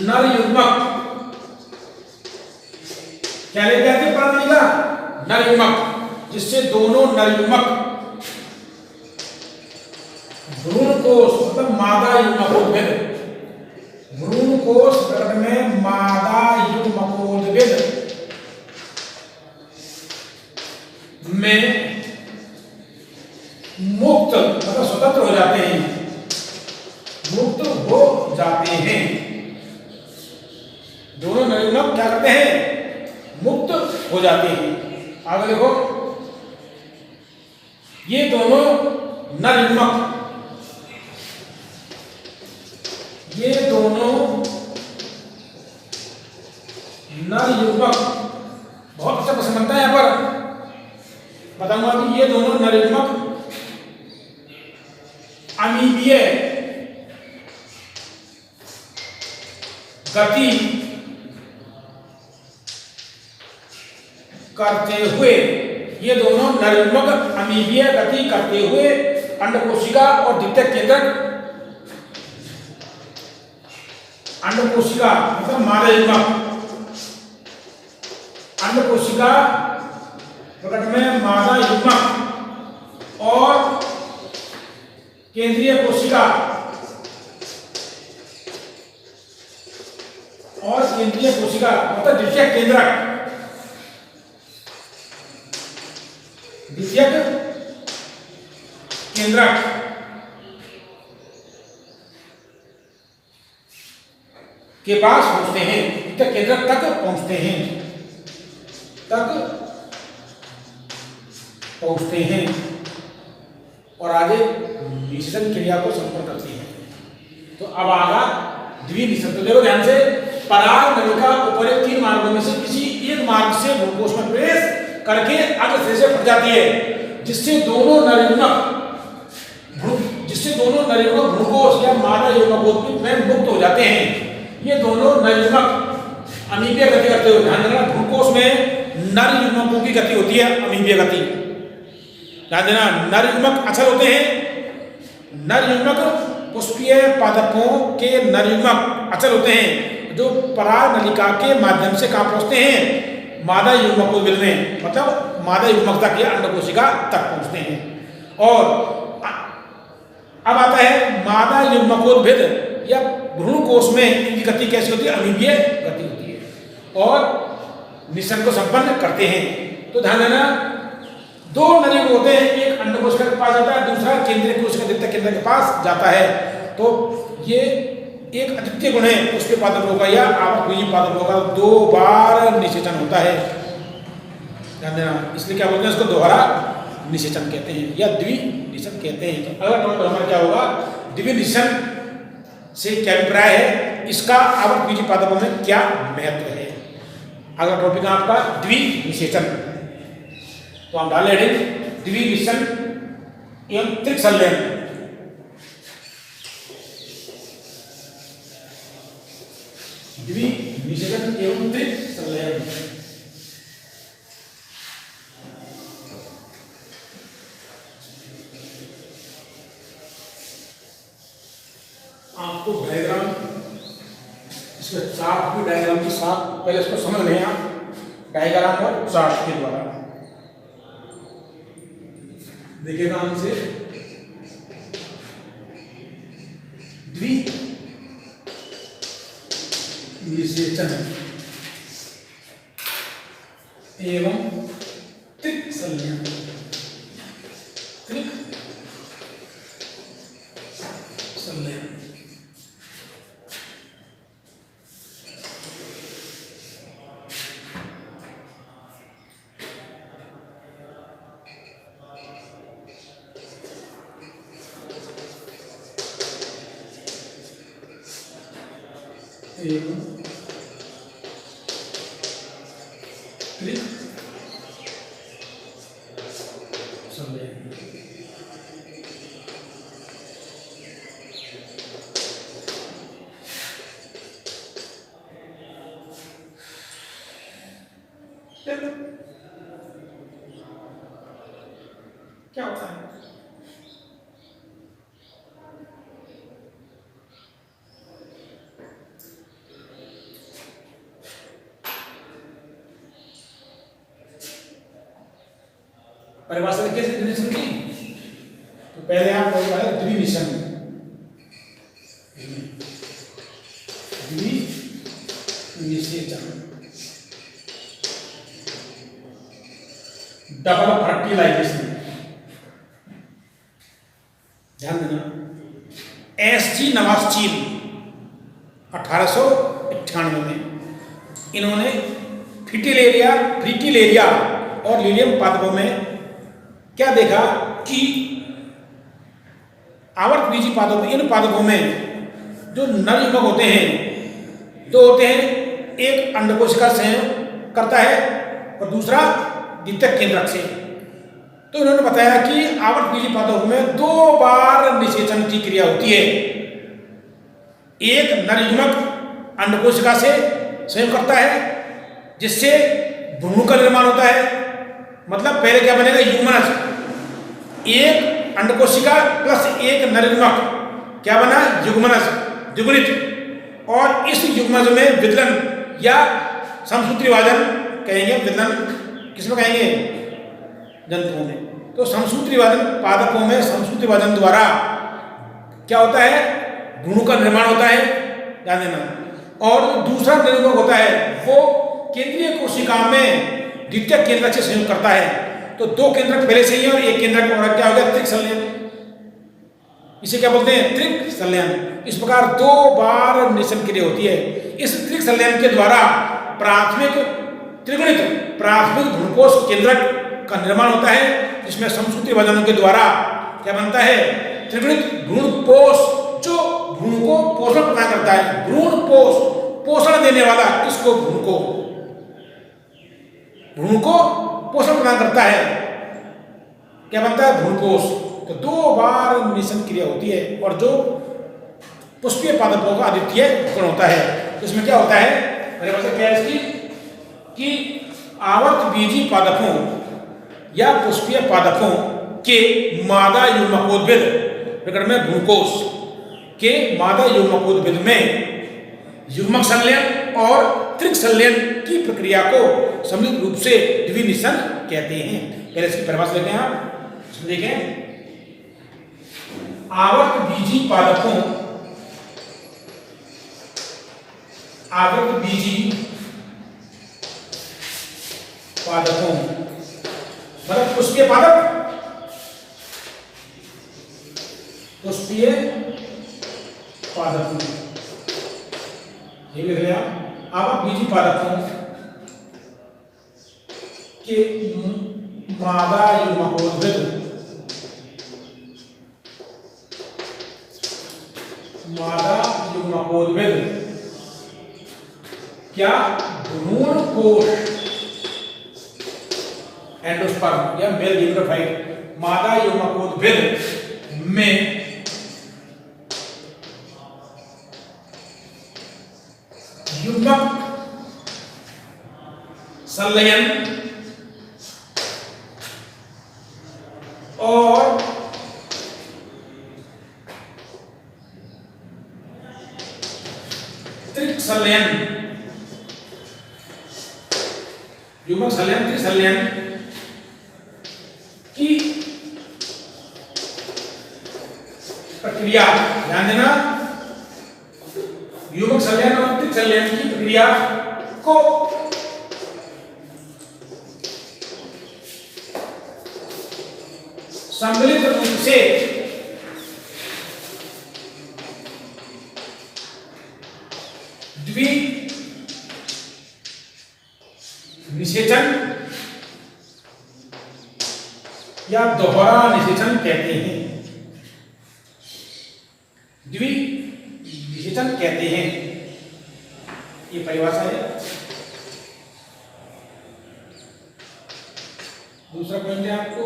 नर युग्मक, क्या लेके आते प्राणिका? नर युग्मक, जिससे दोनों नर युग्मक भ्रूणकोश मतलब मादा युग्मकोद्भिद, भ्रूणकोश प्रकट में मादा युग्मकोद्भिद में मुक्त मतलब स्वतंत्र हो जाते हैं, मुक्त हो जाते हैं। दोनों नर युग्मक क्या करते हैं? मुक्त हो जाते हैं। आगे देखो, ये दोनों नर युग्मक, ये दोनों नर युग्मक, बहुत अच्छा प्रश्न बनता है यहां पर, बताऊंगा कि ये दोनों नर युग्मक अमीबीय गति करते हुए, ये दोनों नर युग्मक अमीबीय गति करते हुए अंडकोशिका और द्वितीयक केंद्रक, अंडकोशिका मतलब मादा युग्मक, अंडकोशिका प्रकट में मादा युग्मक और केंद्रीय कोशिका मतलब द्वितीयक केंद्रक, द्वितीयक केंद्रक के पास पहुंचते हैं, द्वितीयक केंद्रक तक पहुंचते हैं और आगे निषेचन क्रिया को संपन्न करती है। तो अब आगा द्विनिषेचन। तो देखो ध्यान से, पराग नलिका उपयुक्त तीन मार्गों में से किसी एक मार्ग से भ्रूणकोश में प्रवेश करके अग्र सिरे से फट जाती है, जिससे दोनों नर युग्मक भ्रूणकोश या मादा युग्मकोद्भिद में मुक्त हो जाते हैं। ये दोनों नर युग्मक अमीबीय गति करते हुए, ध्यान देना भ्रूणकोश में नर युग्मकों की गति होती है अमीबीय गति, ध्यान देना। नर युग्मक अचल होते हैं, नर युग्मक पुष्पीय पादपों के नर युग्मक अचल होते हैं, जो पराग नलिका के माध्यम से कहां पहुंचते हैं? मादा युग्मकोद्भिद में, मतलब मादा युग्मक तक या अंडकोशिका तक पहुंचते हैं। और अब आता है मादा युग्मकोद्भिद या भ्रूणकोश में इनकी गति कैसी होती है? अमीबीय गति होती है और निषेचन को संपन्न करते हैं। तो ध्यान देना, दो नर युग्मक होते हैं, एक अंडकोशिका के पास जाता है, दूसरा केंद्रीय कोशिका द्वितीयक केंद्र के पास जाता है। तो ये एक अद्वितीय गुण है पुष्पीय पादपों का या आवृतबीजी पादपों का, 2 बार निषेचन होता है, ध्यान देना। इसलिए क्या बोलते हैं? इसको दोहरा निषेचन कहते हैं या द्विनिषेचन कहते हैं। तो अगला टॉपिक हमारा क्या होगा? द्विनिषेचन से क्या अभिप्राय है, इसका आवृतबीजी पादपों में क्या महत्व है। अगला टॉपिक है आपका द्विनिषेचन। तो हम डाल लेंगे द्विनिषेचन एवं त्रिक संलयन। द्विनिषेचन एवं त्रिक संलयन। आपको डायग्राम, इसमें चार्ट भी डायग्राम के साथ पहले इसको समझ लें आप, डायग्राम और चार्ट के द्वारा देखिएगा हमसे। द्विनिषेचन एवं त्रिक संलयन, त्रिक संलयन। एवं त्रिक संलयन। क्या होता है? परिभाषा कैसे डिफिनेशन की? तो पहले आप द्विविषम, द्विविषेचन, डबल फर्टिलाइजेशन। ध्यान देना, एस.जी. नवास्चीन 1898 में इन्होंने फ्रिटिलेरिया और लिलियम पादपों में क्या देखा कि आवर्त बीजी पादपों, इन पादपों में जो नर युग्मक होते हैं, दो होते हैं, एक अंडकोशिका से करता है और दूसरा द्वितीयक केंद्रक से। तो इन्होंने बताया कि आवर्त बीजी पादपों में 2 बार निषेचन की क्रिया होती है। एक नर युग्मक अंडकोशिका से संयोग करता है जिससे भ्रूण का निर्माण होता है। मतलब पहले क्या बनेगा? युग्मनज, एक अंडकोशिका प्लस एक नर युग्मक, क्या बना? युग्मनज, द्विगुणित। और इस युग्मनज में विदलन या समसूत्री विभाजन कहेंगे। विदलन किसमें कहेंगे? जंतुओं में। तो समसूत्री विभाजन, पादपों में समसूत्री विभाजन द्वारा क्या होता है? भ्रूण का निर्माण होता है, ध्यान देना। और दूसरा नर युग्मक होता है वो केंद्रीय कोशिका में द्वितीयक केंद्रक से संयोग करता है। तो 2 केंद्रक पहले से ही है और एक केंद्रक और क्या हो गया? त्रिक संलयन। इसे क्या बोलते हैं? त्रिक संलयन। इस प्रकार 2 बार निषेचन क्रिया होती है। इस त्रिक संलयन के द्वारा प्राथमिक त्रिगुणित प्राथमिक भ्रूणकोश केंद्रक का निर्माण होता है, जिसमें समसूत्री विभाजनों के द्वारा क्या बनता है? त्रिगुणित भ्रूणपोष, जो भ्रूण को पोषण प्रदान करता है। भ्रूणपोष, पोषण देने वाला किसको? भ्रूण को पोषण प्रदान करता है, क्या बनता है? भ्रूणकोश। तो 2 बार निषेचन क्रिया होती है। और जो पुष्पीय पादपों का अद्वितीय गुण होता है, तो इसमें क्या होता है? परिभाषा क्या है इसकी? कि आवर्त बीजी पादपों या पुष्पीय पादपों के मादा युग्मकोद्भिद प्रकरण में भ्रूणकोश के मादा युग्मकोद्भिद में युग्मक संलयन और त्रिक संलयन की प्रक्रिया को सम्मिलित रूप से द्विनिषेचन कहते हैं। पहले इसकी परिभाषा देखें आप, देखें। आवर्त बीजी पादपों, आवर्त बीजी पादपों मतलब पुष्पीय पादप, पुष्पीय पादपों, ये लिख लिया। आवर्त बीजी पादपों के मादा युग्मकोद्भिद, मादा युग्मकोद्भिद क्या? भ्रूणकोश, एंडोस्पर्म या मेल गिम्नोफाइट, मादा युग्मकोद्भिद में युग्मक संलयन और त्रिक संलयन, युग्मक संलयन, त्रिक संलयन की प्रक्रिया, ध्यान देना। युग्मक संलयन और त्रिक संलयन की प्रक्रिया को सम्मिलित रूप से द्विनिषेचन या दोहरा निषेचन कहते हैं। द्विनिषेचन कहते हैं। ये परिभाषा है। दूसरा पॉइंट है आपको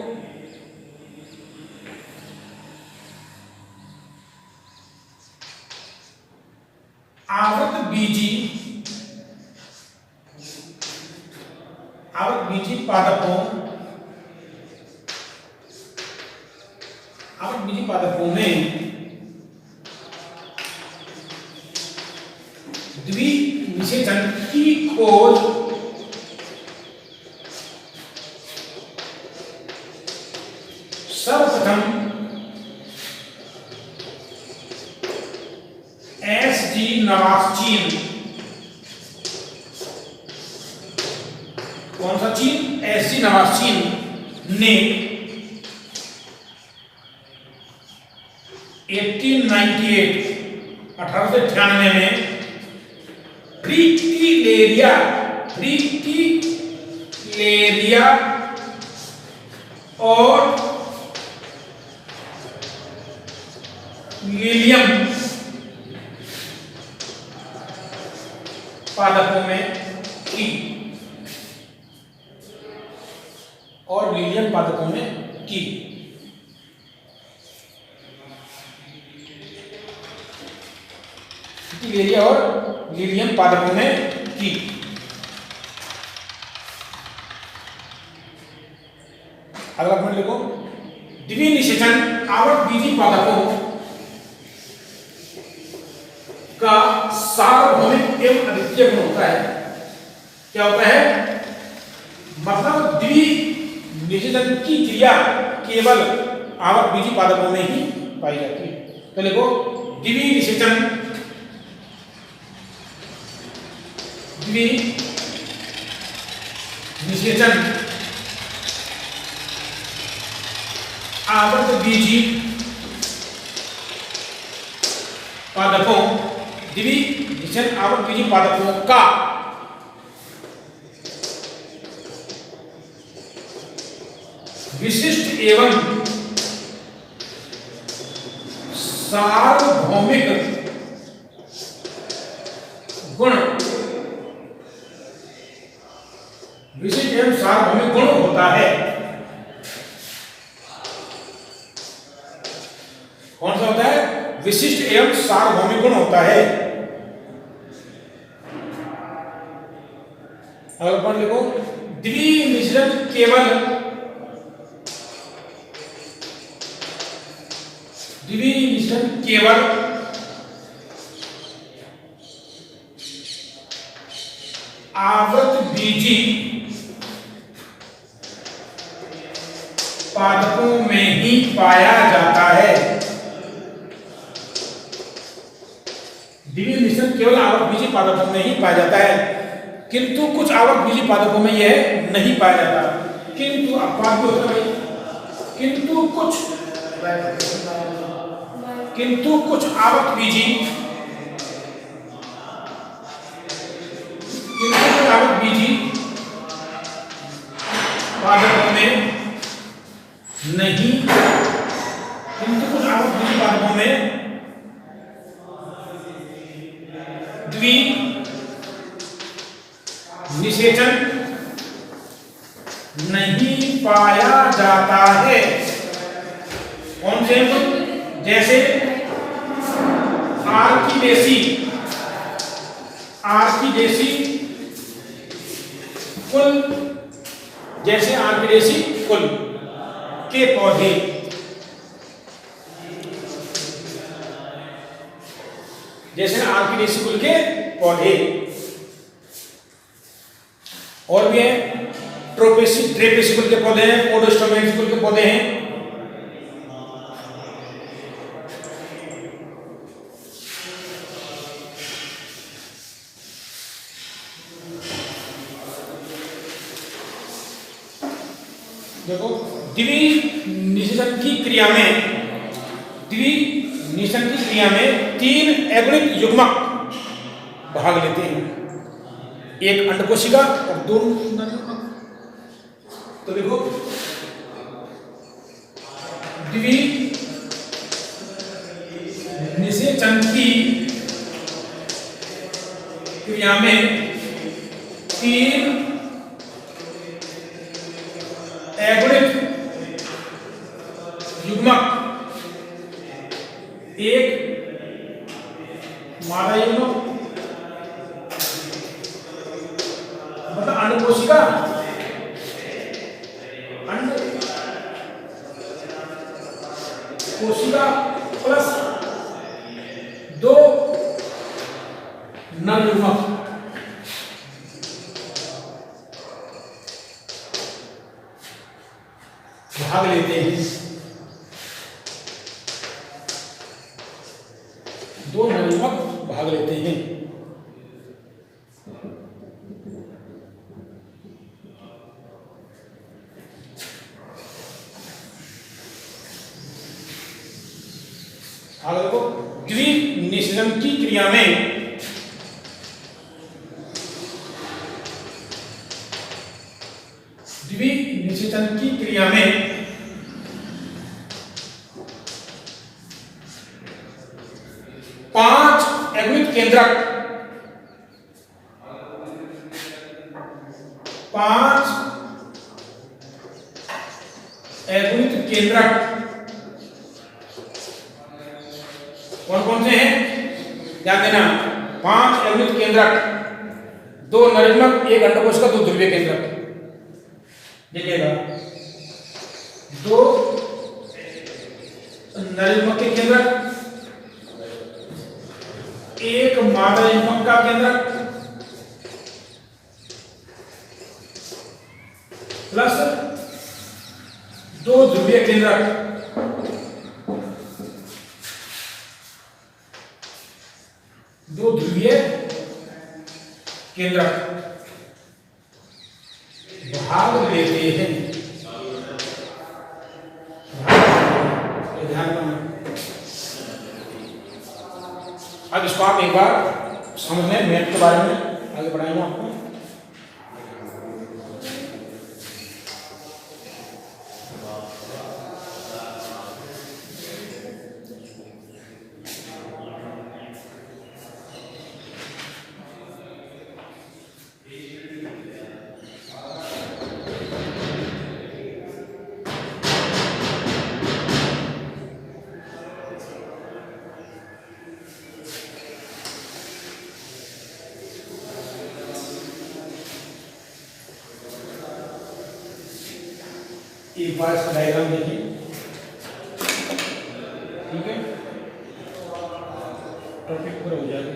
आवृत बीजी पादपों में द्विनिषेचन की खोज सर्वप्रथम एस.जी. नवास्चीन, कौन सा चीन? एस.जी. नवास्चीन ने 1898 में फ्रिटिलेरिया और लिलियम पादपों में की फ्रिटिलेरिया और लिलियम पादपों में की। अगला पॉइंट लिखो, द्विनिषेचन आवर्त बीजी पादपों का सार्वभौमिक एवं अद्वितीय गुण होता है। क्या होता है? मतलब द्विनिषेचन की क्रिया केवल आवर्त बीजी पादपों में ही पाई जाती है। तो लिखो, द्विनिषेचन आवर्त बीजी पादपों का विशिष्ट एवं सार्वभौमिक गुण होता है। कौन सा होता है? विशिष्ट एवं सार्वभौमिक गुण होता है। अगला पॉइंट लिखो, द्विनिषेचन केवल आवर्त बीजी पादपों में ही पाया जाता है। द्विनिषेचन केवल आवर्त बीजी पादपों में ही पाया जाता है, किंतु कुछ आवर्त बीजी पादपों में यह नहीं पाया जाता। किंतु कुछ आवर्त बीजी पादपों में नहीं, किंतु कुछ आवर्त बीजी पादपों में द्विनिषेचन नहीं पाया जाता है। कौन से? जैसे आर्किडेसी कुल के पौधे, और भी है ट्रेपेसी कुल के पौधे हैं, पोडोस्टोमेंस कुल के पौधे हैं। देखो, द्विनिषेचन की क्रिया में 3 एगुणिक युग्मक भाग लेते हैं, एक अंडकोशिका और 2 युग्मक। तो देखो, द्विनिषेचन की क्रिया में 3 अगुणित युग्मक, एक मादा युग्मक मतलब अंड कोशिका, प्लस 2 नर युग्मक भाग लेते हैं। 2 नर युग्मक भाग लेते हैं। आगे देखो, द्विनिषेचन की क्रिया में द्विनिषेचन की क्रिया में 5 अगुणित केंद्रक, 5 अगुणित केंद्रक कौन कौन से हैं ध्यान देना। 5 अगुणित केंद्रक, 2 नर युग्मक, एक अंडकोश का 2 ध्रुवीय केंद्रक। देखिएगा 2 नर युग्मक के केंद्रक, एक मादा युग्मक का केंद्रक, प्लस 2 ध्रुवीय केंद्रक। दो ध्रुवीय केंद्रक भाग लेते हैं। ध्यान रखना। अब इसको आप एक बार समझ लें, मैथ के बारे में आगे बढ़ाएंगे आपको। एक बार इसका डायग्राम देखिए, ठीक है, टॉपिक पूरा हो जाएगा।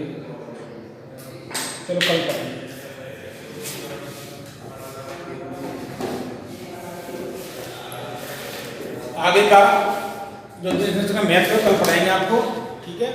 चलो कल पढ़ेंगे। आगे का जो मैथ है कल पढ़ाएंगे आपको, ठीक है।